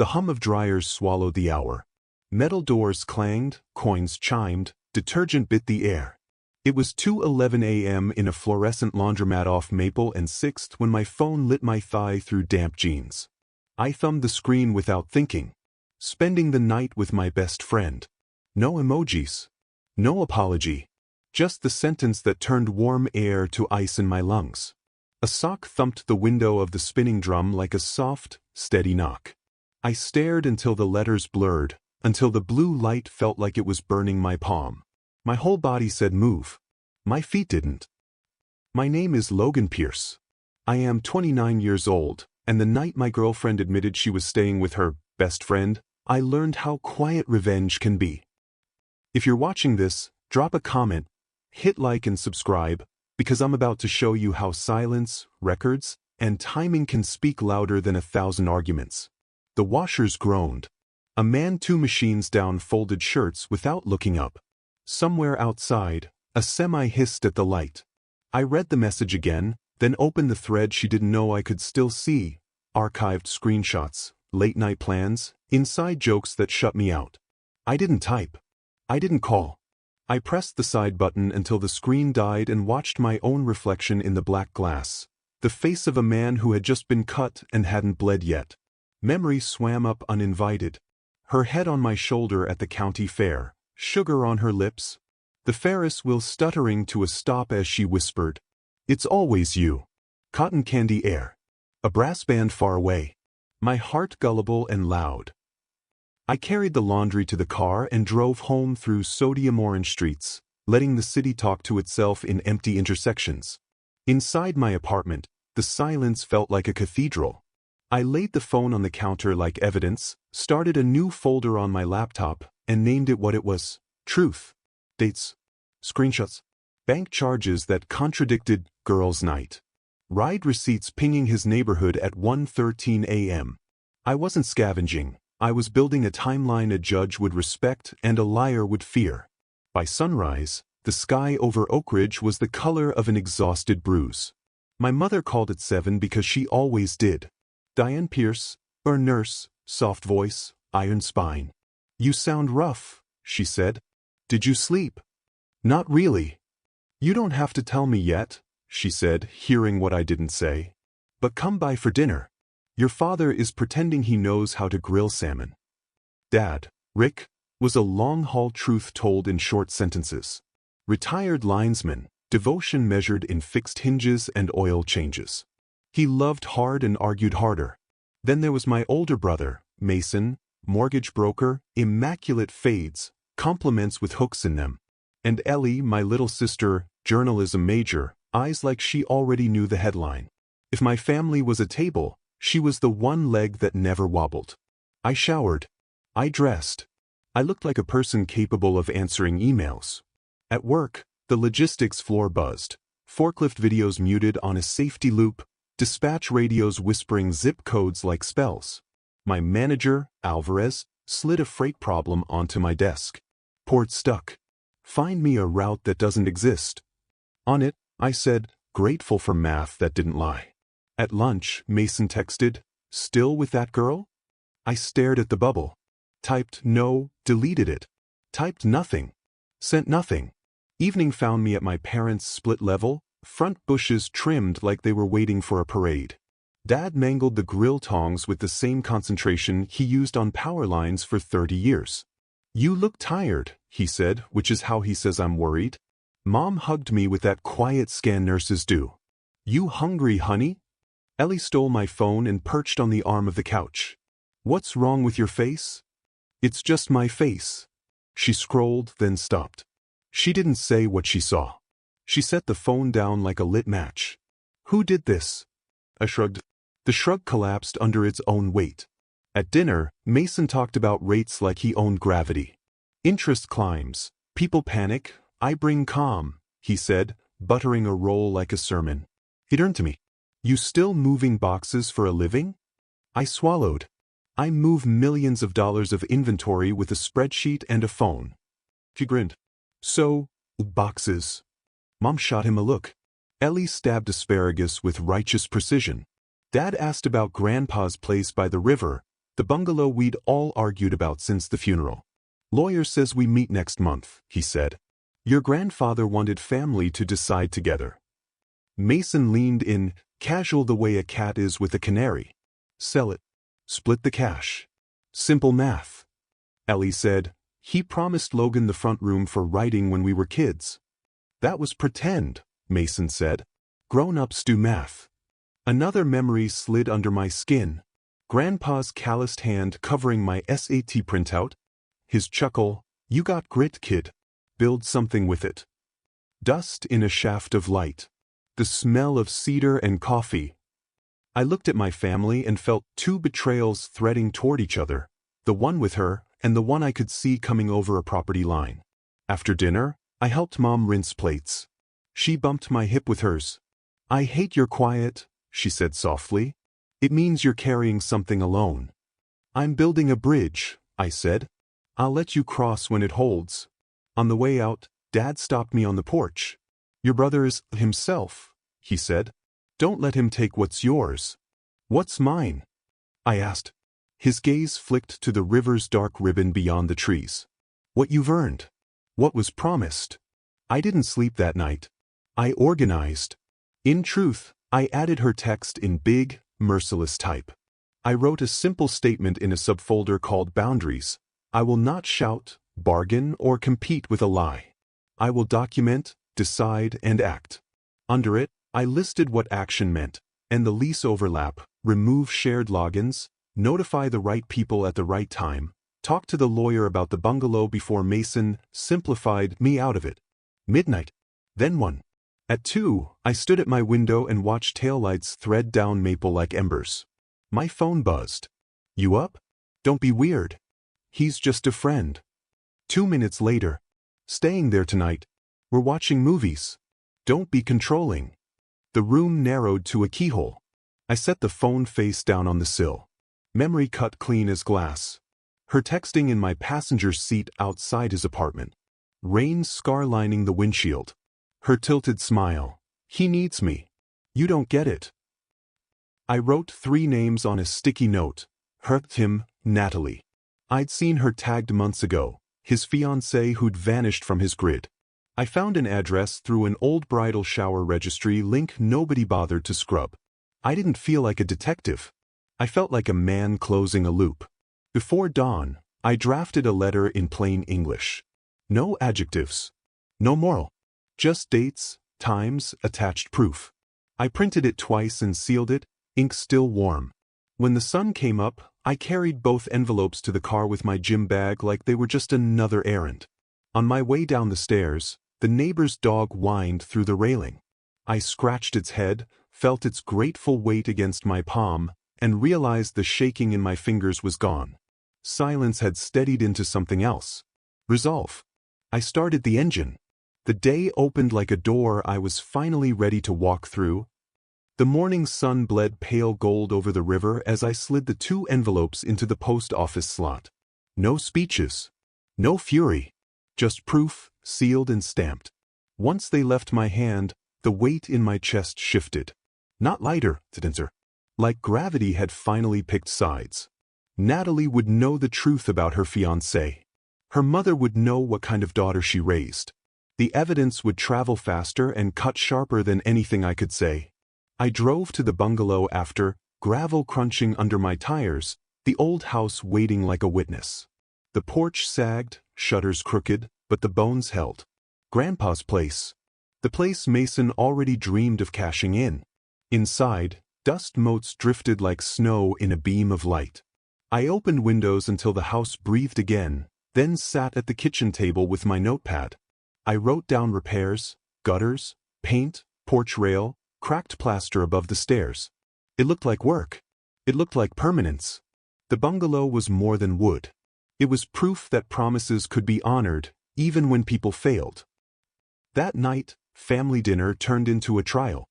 The hum of dryers swallowed the hour. Metal doors clanged, coins chimed, detergent bit the air. It was 2:11 a.m. in a fluorescent laundromat off Maple and 6th when my phone lit my thigh through damp jeans. I thumbed the screen without thinking. Spending the night with my best friend. No emojis. No apology. Just the sentence that turned warm air to ice in my lungs. A sock thumped the window of the spinning drum like a soft, steady knock. I stared until the letters blurred, until the blue light felt like it was burning my palm. My whole body said move. My feet didn't. My name is Logan Pierce. I am 29 years old, and the night my girlfriend admitted she was staying with her best friend, I learned how quiet revenge can be. If you're watching this, drop a comment, hit like and subscribe, because I'm about to show you how silence, records, and timing can speak louder than 1,000 arguments. The washers groaned. A man 2 machines down folded shirts without looking up. Somewhere outside, a semi hissed at the light. I read the message again, then opened the thread she didn't know I could still see. Archived screenshots, late-night plans, inside jokes that shut me out. I didn't type. I didn't call. I pressed the side button until the screen died and watched my own reflection in the black glass. The face of a man who had just been cut and hadn't bled yet. Memory swam up uninvited. Her head on my shoulder at the county fair, sugar on her lips. The Ferris wheel stuttering to a stop as she whispered, "It's always you." Cotton candy air. A brass band far away. My heart gullible and loud. I carried the laundry to the car and drove home through sodium orange streets, letting the city talk to itself in empty intersections. Inside my apartment, the silence felt like a cathedral. I laid the phone on the counter like evidence, started a new folder on my laptop, and named it what it was: truth. Dates. Screenshots. Bank charges that contradicted girls' night. Ride receipts pinging his neighborhood at 1:13 a.m. I wasn't scavenging. I was building a timeline a judge would respect and a liar would fear. By sunrise, the sky over Oak Ridge was the color of an exhausted bruise. My mother called at 7 because she always did. Diane Pierce, or nurse, soft voice, iron spine. "You sound rough," she said. "Did you sleep?" "Not really." "You don't have to tell me yet," she said, hearing what I didn't say. "But come by for dinner. Your father is pretending he knows how to grill salmon." Dad, Rick, was a long-haul truth told in short sentences. Retired linesman, devotion measured in fixed hinges and oil changes. He loved hard and argued harder. Then there was my older brother, Mason, mortgage broker, immaculate fades, compliments with hooks in them. And Ellie, my little sister, journalism major, eyes like she already knew the headline. If my family was a table, she was the one leg that never wobbled. I showered. I dressed. I looked like a person capable of answering emails. At work, the logistics floor buzzed. Forklift videos muted on a safety loop, dispatch radios whispering zip codes like spells. My manager, Alvarez, slid a freight problem onto my desk. Port stuck. Find me a route that doesn't exist. On it, I said, grateful for math that didn't lie. At lunch, Mason texted, "Still with that girl?" I stared at the bubble. Typed no, deleted it. Typed nothing. Sent nothing. Evening found me at my parents' split level, front bushes trimmed like they were waiting for a parade. Dad mangled the grill tongs with the same concentration he used on power lines for 30 years. "You look tired," he said, which is how he says I'm worried. Mom hugged me with that quiet scan nurses do. "You hungry, honey?" Ellie stole my phone and perched on the arm of the couch. "What's wrong with your face?" "It's just my face." She scrolled, then stopped. She didn't say what she saw. She set the phone down like a lit match. "Who did this?" I shrugged. The shrug collapsed under its own weight. At dinner, Mason talked about rates like he owned gravity. "Interest climbs. People panic. I bring calm," he said, buttering a roll like a sermon. He turned to me. "You still moving boxes for a living?" I swallowed. "I move millions of dollars of inventory with a spreadsheet and a phone." He grinned. "So, boxes." Mom shot him a look. Ellie stabbed asparagus with righteous precision. Dad asked about Grandpa's place by the river, The bungalow we'd all argued about since the funeral. Lawyer says we meet next month, he said. Your grandfather wanted family to decide together. Mason leaned in, casual the way a cat is with a canary. Sell it. Split the cash. Simple math. Ellie said, he promised Logan the front room for writing when we were kids. That was pretend, Mason said. Grown-ups do math. Another memory slid under my skin. Grandpa's calloused hand covering my SAT printout. His chuckle, you got grit, kid. Build something with it. Dust in a shaft of light. The smell of cedar and coffee. I looked at my family and felt two betrayals threading toward each other, the one with her and the one I could see coming over a property line. After dinner, I helped Mom rinse plates. She bumped my hip with hers. I hate your quiet, she said softly. It means you're carrying something alone. I'm building a bridge, I said. I'll let you cross when it holds. On the way out, Dad stopped me on the porch. Your brother is himself, he said. Don't let him take what's yours. What's mine? I asked. His gaze flicked to the river's dark ribbon beyond the trees. What you've earned. What was promised. I didn't sleep that night. I organized. In truth, I added her text in big, merciless type. I wrote a simple statement in a subfolder called Boundaries. I will not shout, bargain, or compete with a lie. I will document, decide, and act. Under it, I listed what action meant, and the lease overlap, remove shared logins, notify the right people at the right time, talk to the lawyer about the bungalow before Mason simplified me out of it. Midnight. Then 1. At 2, I stood at my window and watched taillights thread down Maple like embers. My phone buzzed. You up? Don't be weird. He's just a friend. 2 minutes later. Staying there tonight. We're watching movies. Don't be controlling. The room narrowed to a keyhole. I set the phone face down on the sill. Memory cut clean as glass. Her texting in my passenger seat outside his apartment. Rain scar-lining the windshield. Her tilted smile. He needs me. You don't get it. I wrote 3 names on a sticky note. Her, Tim, Natalie. I'd seen her tagged months ago, his fiancée who'd vanished from his grid. I found an address through an old bridal shower registry link nobody bothered to scrub. I didn't feel like a detective. I felt like a man closing a loop. Before dawn, I drafted a letter in plain English. No adjectives. No moral. Just dates, times, attached proof. I printed it twice and sealed it, ink still warm. When the sun came up, I carried both envelopes to the car with my gym bag like they were just another errand. On my way down the stairs, the neighbor's dog whined through the railing. I scratched its head, felt its grateful weight against my palm, and realized the shaking in my fingers was gone. Silence had steadied into something else. Resolve. I started the engine. The day opened like a door I was finally ready to walk through. The morning sun bled pale gold over the river as I slid the 2 envelopes into the post office slot. No speeches. No fury. Just proof, sealed and stamped. Once they left my hand, the weight in my chest shifted. Not lighter, like gravity had finally picked sides. Natalie would know the truth about her fiancé. Her mother would know what kind of daughter she raised. The evidence would travel faster and cut sharper than anything I could say. I drove to the bungalow after, gravel crunching under my tires, the old house waiting like a witness. The porch sagged, shutters crooked, but the bones held. Grandpa's place. The place Mason already dreamed of cashing in. Inside, dust motes drifted like snow in a beam of light. I opened windows until the house breathed again, then sat at the kitchen table with my notepad. I wrote down repairs, gutters, paint, porch rail, cracked plaster above the stairs. It looked like work. It looked like permanence. The bungalow was more than wood. It was proof that promises could be honored, even when people failed. That night, family dinner turned into a trial.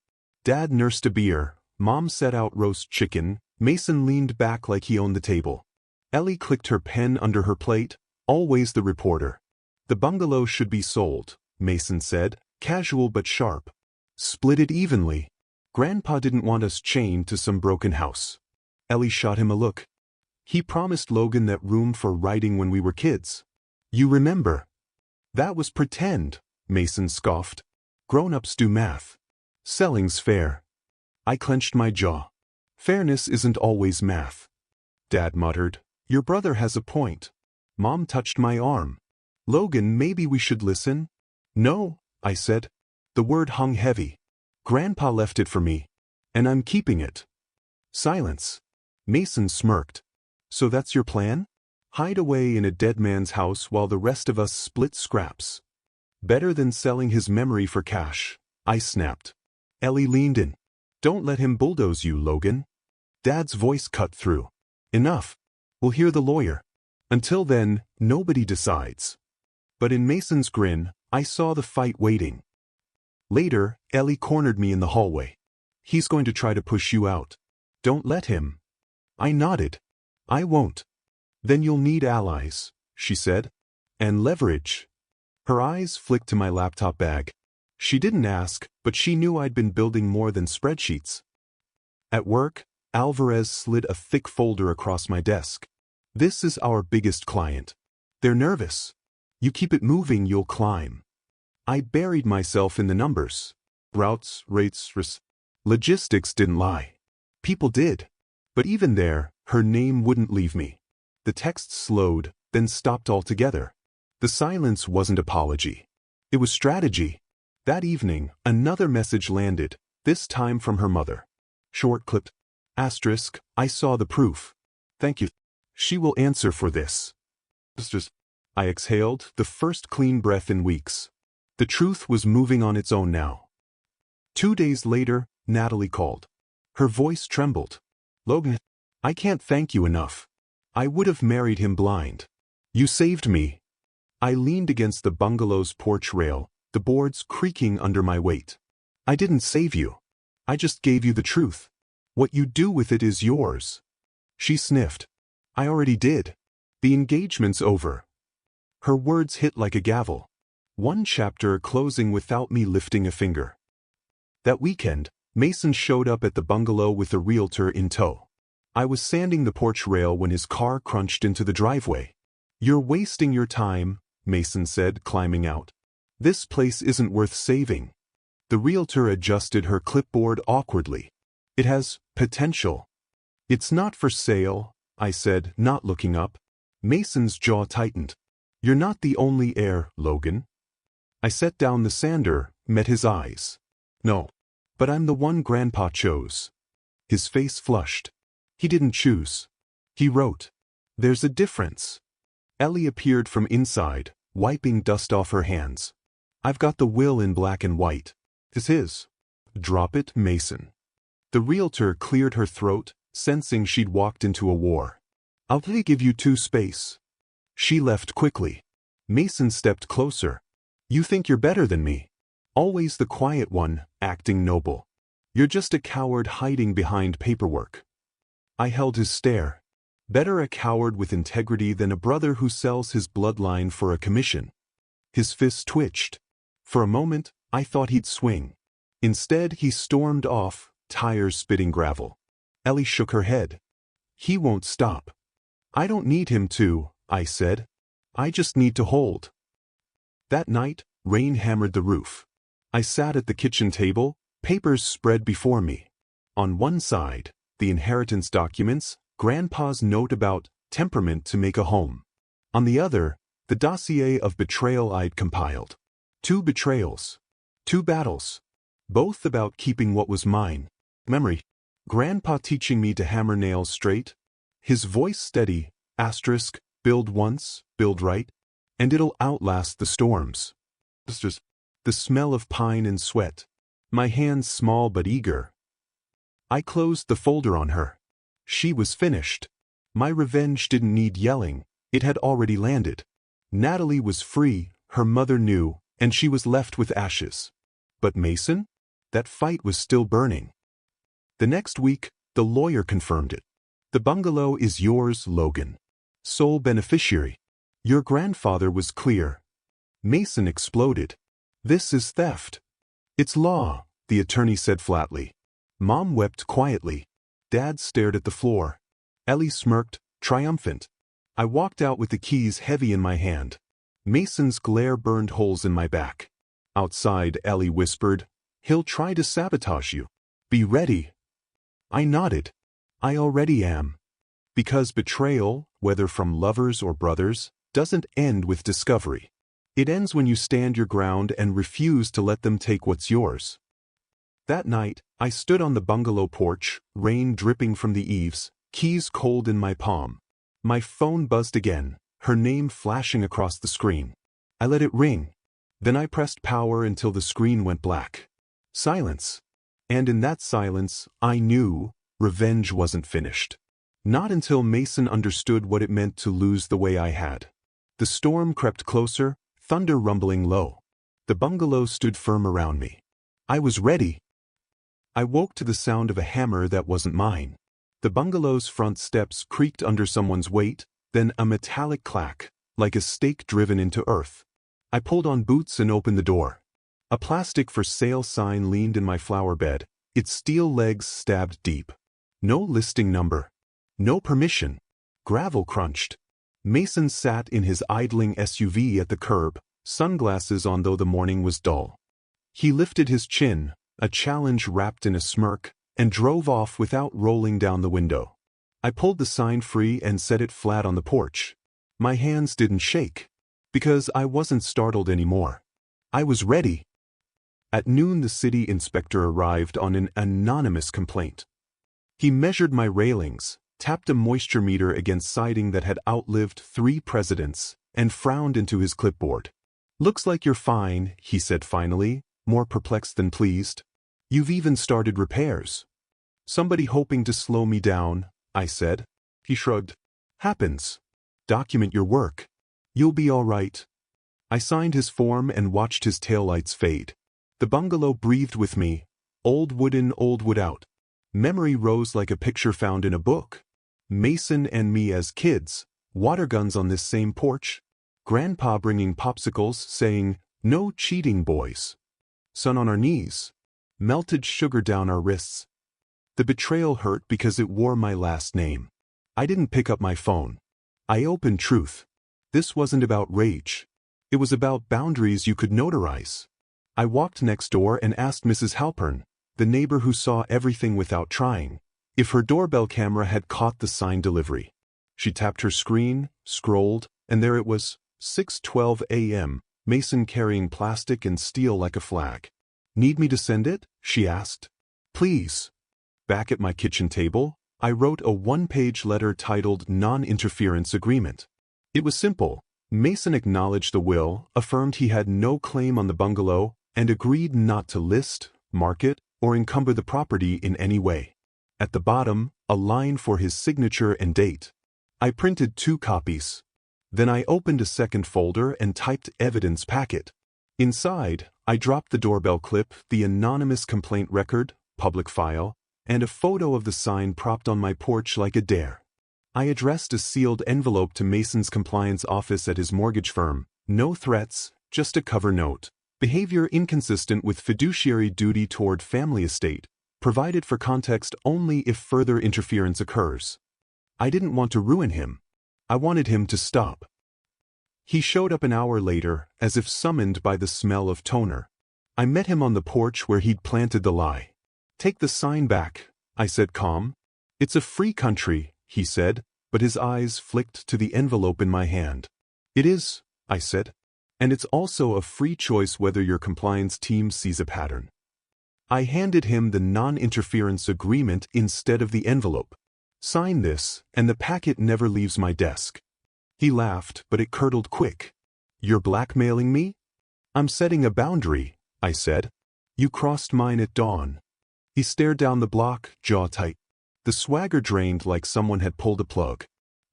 Dad nursed a beer, Mom set out roast chicken, Mason leaned back like he owned the table. Ellie clicked her pen under her plate, always the reporter. The bungalow should be sold, Mason said, casual but sharp. Split it evenly. Grandpa didn't want us chained to some broken house. Ellie shot him a look. He promised Logan that room for writing when we were kids. You remember? That was pretend, Mason scoffed. Grown-ups do math. Selling's fair. I clenched my jaw. Fairness isn't always math. Dad muttered. Your brother has a point. Mom touched my arm. Logan, maybe we should listen? No, I said. The word hung heavy. Grandpa left it for me, and I'm keeping it. Silence. Mason smirked. So that's your plan? Hide away in a dead man's house while the rest of us split scraps. Better than selling his memory for cash, I snapped. Ellie leaned in. Don't let him bulldoze you, Logan. Dad's voice cut through. Enough. We'll hear the lawyer. Until then, nobody decides. But in Mason's grin, I saw the fight waiting. Later, Ellie cornered me in the hallway. He's going to try to push you out. Don't let him. I nodded. I won't. Then you'll need allies, she said. And leverage. Her eyes flicked to my laptop bag. She didn't ask, but she knew I'd been building more than spreadsheets. At work, Alvarez slid a thick folder across my desk. This is our biggest client. They're nervous. You keep it moving, you'll climb. I buried myself in the numbers. Routes, rates, logistics didn't lie. People did. But even there, her name wouldn't leave me. The text slowed, then stopped altogether. The silence wasn't apology. It was strategy. That evening, another message landed, this time from her mother. Short-clipped. Asterisk, I saw the proof. Thank you. She will answer for this. I exhaled, the first clean breath in weeks. The truth was moving on its own now. 2 days later, Natalie called. Her voice trembled. Logan, I can't thank you enough. I would have married him blind. You saved me. I leaned against the bungalow's porch rail, the boards creaking under my weight. I didn't save you. I just gave you the truth. What you do with it is yours. She sniffed. I already did. The engagement's over. Her words hit like a gavel. One chapter closing without me lifting a finger. That weekend, Mason showed up at the bungalow with a realtor in tow. I was sanding the porch rail when his car crunched into the driveway. You're wasting your time, Mason said, climbing out. This place isn't worth saving. The realtor adjusted her clipboard awkwardly. It has potential. It's not for sale, I said, not looking up. Mason's jaw tightened. You're not the only heir, Logan. I set down the sander, met his eyes. No. But I'm the one Grandpa chose. His face flushed. He didn't choose. He wrote. There's a difference. Ellie appeared from inside, wiping dust off her hands. I've got the will in black and white. This is. Drop it, Mason. The realtor cleared her throat, sensing she'd walked into a war. I'll give you 2 space. She left quickly. Mason stepped closer. You think you're better than me. Always the quiet one, acting noble. You're just a coward hiding behind paperwork. I held his stare. Better a coward with integrity than a brother who sells his bloodline for a commission. His fist twitched. For a moment, I thought he'd swing. Instead, he stormed off, tires spitting gravel. Ellie shook her head. He won't stop. I don't need him to, I said. I just need to hold. That night, rain hammered the roof. I sat at the kitchen table, papers spread before me. On one side, the inheritance documents, Grandpa's note about temperament to make a home. On the other, the dossier of betrayal I'd compiled. 2 betrayals. 2 battles. Both about keeping what was mine. Memory. Grandpa teaching me to hammer nails straight. His voice steady, asterisk, build once, build right, and it'll outlast the storms. The smell of pine and sweat. My hands small but eager. I closed the folder on her. She was finished. My revenge didn't need yelling, it had already landed. Natalie was free, her mother knew, and she was left with ashes. But Mason? That fight was still burning. The next week, the lawyer confirmed it. The bungalow is yours, Logan. Sole beneficiary. Your grandfather was clear. Mason exploded. This is theft. It's law, the attorney said flatly. Mom wept quietly. Dad stared at the floor. Ellie smirked, triumphant. I walked out with the keys heavy in my hand. Mason's glare burned holes in my back. Outside, Ellie whispered, "He'll try to sabotage you. Be ready." I nodded. I already am. Because betrayal, whether from lovers or brothers, doesn't end with discovery. It ends when you stand your ground and refuse to let them take what's yours. That night, I stood on the bungalow porch, rain dripping from the eaves, keys cold in my palm. My phone buzzed again, her name flashing across the screen. I let it ring. Then I pressed power until the screen went black. Silence. And in that silence, I knew revenge wasn't finished. Not until Mason understood what it meant to lose the way I had. The storm crept closer, thunder rumbling low. The bungalow stood firm around me. I was ready. I woke to the sound of a hammer that wasn't mine. The bungalow's front steps creaked under someone's weight, then a metallic clack, like a stake driven into earth. I pulled on boots and opened the door. A plastic for sale sign leaned in my flower bed, its steel legs stabbed deep. No listing number. No permission. Gravel crunched. Mason sat in his idling SUV at the curb, sunglasses on though the morning was dull. He lifted his chin, a challenge wrapped in a smirk, and drove off without rolling down the window. I pulled the sign free and set it flat on the porch. My hands didn't shake, because I wasn't startled anymore. I was ready. At noon the city inspector arrived on an anonymous complaint. He measured my railings, tapped a moisture meter against siding that had outlived 3 presidents, and frowned into his clipboard. "Looks like you're fine," he said finally, more perplexed than pleased. "You've even started repairs." "Somebody hoping to slow me down," I said. He shrugged. "Happens. Document your work. You'll be all right." I signed his form and watched his taillights fade. The bungalow breathed with me. Old wood in, old wood out. Memory rose like a picture found in a book. Mason and me as kids, water guns on this same porch. Grandpa bringing popsicles, saying, "No cheating, boys." Sun on our knees. Melted sugar down our wrists. The betrayal hurt because it wore my last name. I didn't pick up my phone. I opened Truth. This wasn't about rage. It was about boundaries you could notarize. I walked next door and asked Mrs. Halpern, the neighbor who saw everything without trying, if her doorbell camera had caught the signed delivery. She tapped her screen, scrolled, and there it was, 6:12 a.m., Mason carrying plastic and steel like a flag. "Need me to send it?" she asked. "Please." Back at my kitchen table, I wrote a 1-page letter titled Non-Interference Agreement. It was simple. Mason acknowledged the will, affirmed he had no claim on the bungalow, and agreed not to list, market, or encumber the property in any way. At the bottom, a line for his signature and date. I printed 2 copies. Then I opened a second folder and typed evidence packet. Inside, I dropped the doorbell clip, the anonymous complaint record, public file, and a photo of the sign propped on my porch like a dare. I addressed a sealed envelope to Mason's compliance office at his mortgage firm. No threats, just a cover note. Behavior inconsistent with fiduciary duty toward family estate, provided for context only if further interference occurs. I didn't want to ruin him. I wanted him to stop. He showed up an hour later, as if summoned by the smell of toner. I met him on the porch where he'd planted the lie. "Take the sign back," I said calm. "It's a free country," he said, but his eyes flicked to the envelope in my hand. "It is," I said. "And it's also a free choice whether your compliance team sees a pattern." I handed him the non-interference agreement instead of the envelope. "Sign this, and the packet never leaves my desk." He laughed, but it curdled quick. "You're blackmailing me?" "I'm setting a boundary," I said. "You crossed mine at dawn." He stared down the block, jaw tight. The swagger drained like someone had pulled a plug.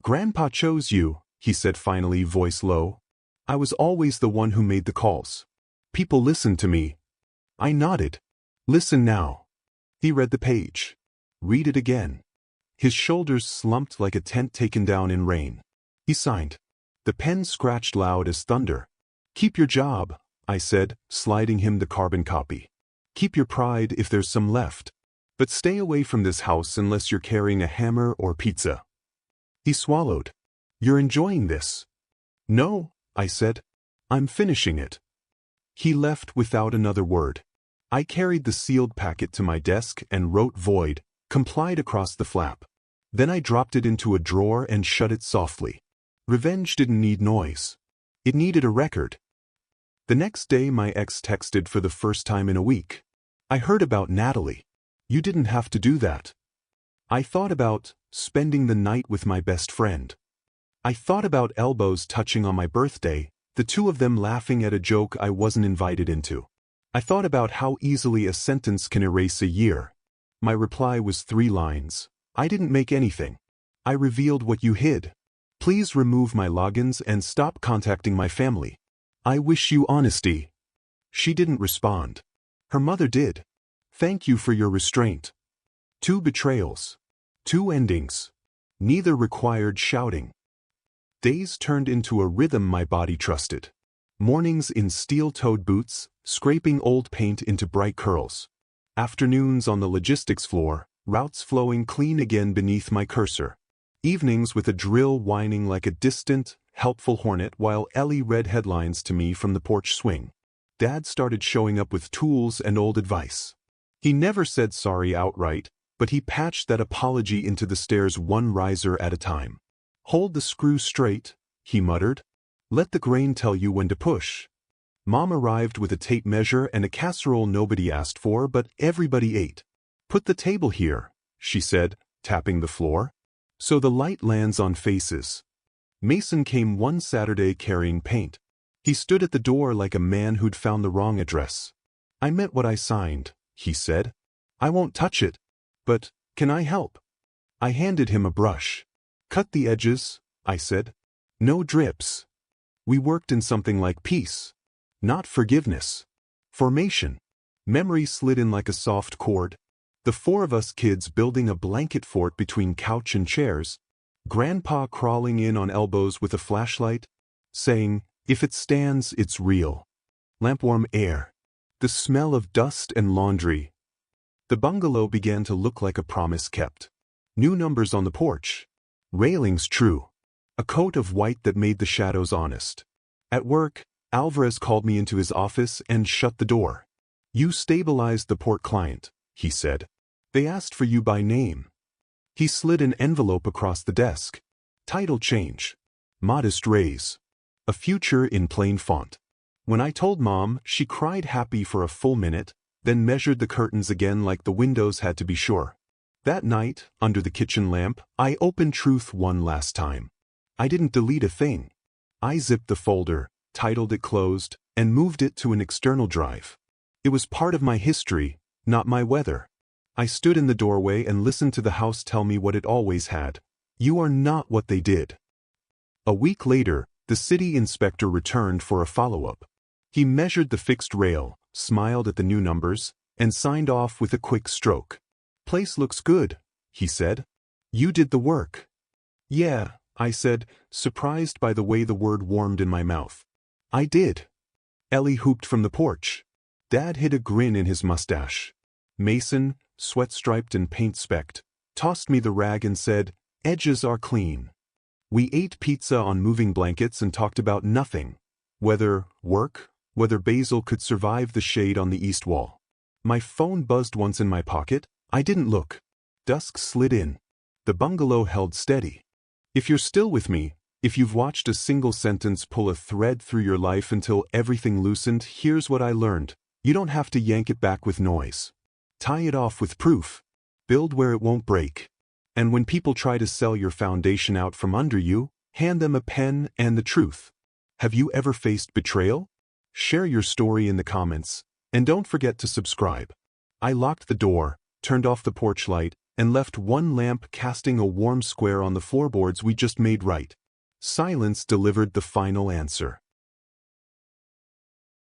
"Grandpa chose you," he said finally, voice low. "I was always the one who made the calls. People listened to me." I nodded. "Listen now." He read the page. "Read it again." His shoulders slumped like a tent taken down in rain. He signed. The pen scratched loud as thunder. "Keep your job," I said, sliding him the carbon copy. "Keep your pride if there's some left. But stay away from this house unless you're carrying a hammer or pizza." He swallowed. You're enjoying this? No, I said. I'm finishing it. He left without another word. I carried the sealed packet to my desk and wrote void, complied across the flap. Then I dropped it into a drawer and shut it softly. Revenge didn't need noise. It needed a record. The next day my ex texted for the first time in a week. I heard about Natalie. You didn't have to do that. I thought about spending the night with my best friend. I thought about elbows touching on my birthday, the two of them laughing at a joke I wasn't invited into. I thought about how easily a sentence can erase a year. My reply was 3 lines. I didn't make anything. I revealed what you hid. Please remove my logins and stop contacting my family. I wish you honesty. She didn't respond. Her mother did. Thank you for your restraint. 2 betrayals. 2 endings. Neither required shouting. Days turned into a rhythm my body trusted. Mornings in steel-toed boots, scraping old paint into bright curls. Afternoons on the logistics floor, routes flowing clean again beneath my cursor. Evenings with a drill whining like a distant, helpful hornet while Ellie read headlines to me from the porch swing. Dad started showing up with tools and old advice. He never said sorry outright, but he patched that apology into the stairs 1 riser at a time. Hold the screw straight, he muttered. Let the grain tell you when to push. Mom arrived with a tape measure and a casserole nobody asked for but everybody ate. Put the table here, she said, tapping the floor. So the light lands on faces. Mason came one Saturday carrying paint. He stood at the door like a man who'd found the wrong address. I meant what I signed, he said. I won't touch it. But, can I help? I handed him a brush. Cut the edges, I said. No drips. We worked in something like peace. Not forgiveness. Formation. Memory slid in like a soft cord. The 4 of us kids building a blanket fort between couch and chairs. Grandpa crawling in on elbows with a flashlight, saying, if it stands, it's real. Lampwarm air. The smell of dust and laundry. The bungalow began to look like a promise kept. New numbers on the porch. Railings true. A coat of white that made the shadows honest. At work, Alvarez called me into his office and shut the door. You stabilized the port client, he said. They asked for you by name. He slid an envelope across the desk. Title change. Modest raise. A future in plain font. When I told Mom, she cried happy for a full minute, then measured the curtains again like the windows had to be sure. That night, under the kitchen lamp, I opened Truth one last time. I didn't delete a thing. I zipped the folder, titled it closed, and moved it to an external drive. It was part of my history, not my weather. I stood in the doorway and listened to the house tell me what it always had. You are not what they did. A week later, the city inspector returned for a follow-up. He measured the fixed rail, smiled at the new numbers, and signed off with a quick stroke. Place looks good, he said. You did the work. Yeah, I said, surprised by the way the word warmed in my mouth. I did. Ellie hooped from the porch. Dad hid a grin in his mustache. Mason, sweat-striped and paint-specked, tossed me the rag and said, edges are clean. We ate pizza on moving blankets and talked about nothing. Whether work, whether Basil could survive the shade on the east wall. My phone buzzed once in my pocket. I didn't look. Dusk slid in. The bungalow held steady. If you're still with me, if you've watched a single sentence pull a thread through your life until everything loosened, here's what I learned. You don't have to yank it back with noise. Tie it off with proof. Build where it won't break. And when people try to sell your foundation out from under you, hand them a pen and the truth. Have you ever faced betrayal? Share your story in the comments, and don't forget to subscribe. I locked the door, turned off the porch light, and left one lamp casting a warm square on the floorboards we just made right. Silence delivered the final answer.